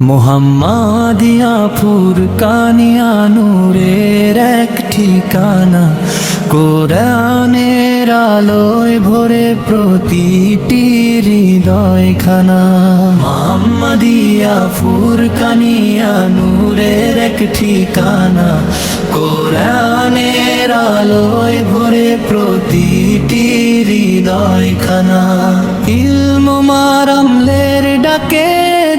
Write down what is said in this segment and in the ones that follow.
মোহাম্মদিয়া ফুরকানিয়া নূরের এক ঠিকানা, কোরআনের আলোয় ভরে প্রতিটি হৃদয়খানা। মোহাম্মদিয়া ফুরকানিয়া নূরের এক ঠিকানা, কোরআনের আলোয় ভরে প্রতিটি হৃদয়খানা। ইলম মারামলের ডাকে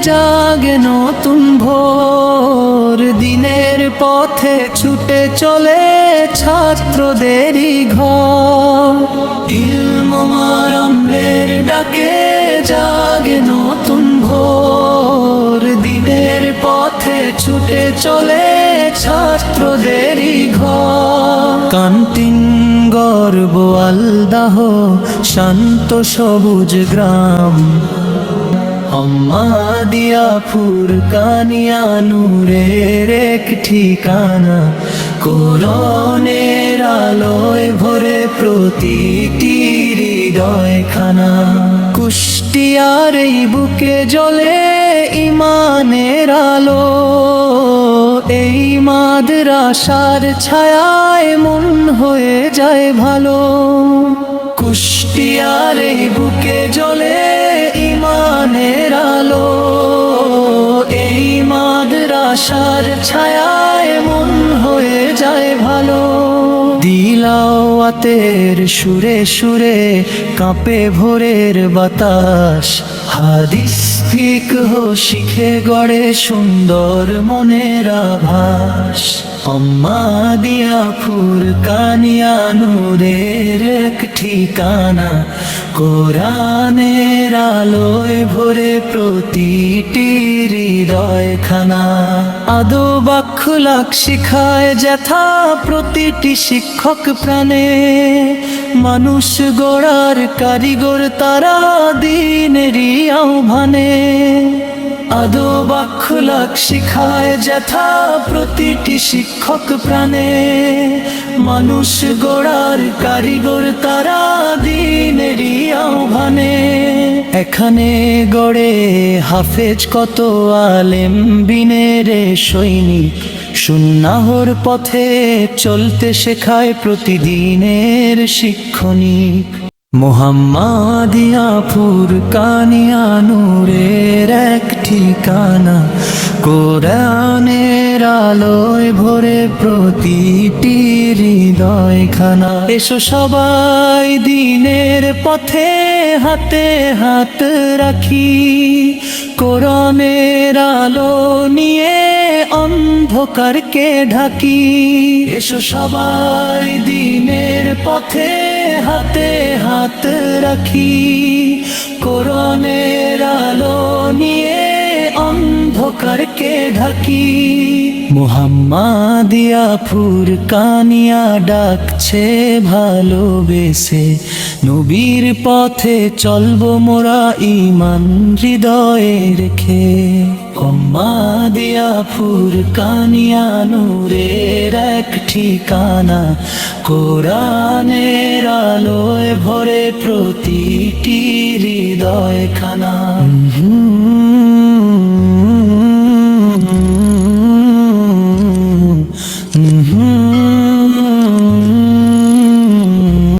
জাগে নতুন ভোর, দিনের পথে ছুটে চলে ছাত্রদেরই ঘর। ইলম মারামলের ডাকে জাগে নতুন ভোর, দিনের পথে ছুটে চলে ছাত্রদেরই ঘর। কান্তিন গর্ব আলদাহ শান্ত সবুজ গ্রাম, মোহাম্মদিয়া ফুরকানিয়া নূরের এক ঠিকানা, কোরআনের আলোয় ভরে প্রতিটি হৃদয়খানা। কুষ্টিয়ার এই বুকে জ্বলে ইমানের আলো, এই মাদ্রাসার ছায়ায় মন হয়ে যায় ভালো। কুষ্টিয়ার এই বুকে জ্বলে ইমানের আলো, এই মাদ্রাসার ছায়ায় মন হয়ে যায় ভালো। দিলাওয়াতের সুরে সুরে কাঁপে ভোরের বাতাস, হাদিস ফিকহ শিখে গড়ে সুন্দর মনের আভাস। মোহাম্মদিয়া ফুরকানিয়া নূরের এক ঠিকানা, কোরআনের আলোয় ভরে প্রতিটি হৃদয়খানা। আদব আখলাক শিখায় যেথা প্রতিটি শিক্ষক প্রাণে, মানুষ গড়ার কারিগর তারা দিনেরই আহ্বানে। আদব আখলাক শিখায় যেথা প্রতিটি শিক্ষক প্রাণে, মানুষ গড়ার কারিগর তারা দিনেরই আহ্বানে। এখানে গড়ে হাফেজ কত আলেম বিনের সৈনিক, সুন্নাহর পথে চলতে শেখায় প্রতিদিনের শিক্ষণিক। মোহাম্মদিয়া ফুরকানিয়া নূরের এক ঠিকানা, কোরআনের আলোয় ভরে প্রতিটি হৃদয়খানা। এসো সবাই দিনের পথে হাতে হাত রাখি, কোরআনের আলো নিয়ে অন্ধকারকে ঢাকি। এসো সবাই দিনের পথে হাতে হাত রাখি, কোরআনের আলো নিয়ে অন্ধকারকে ঢাকি। মোহাম্মদিয়া ফুরকানিয়া ডাকছে ভালোবেসে, নবীর পথে চলবো মোরা ঈমান হৃদয়ে রেখে। মোহাম্মদিয়া ফুরকানিয়া নূরের এক ঠিকানা, কোরআনের আলোয় ভরে প্রতিটি হৃদয়খানা।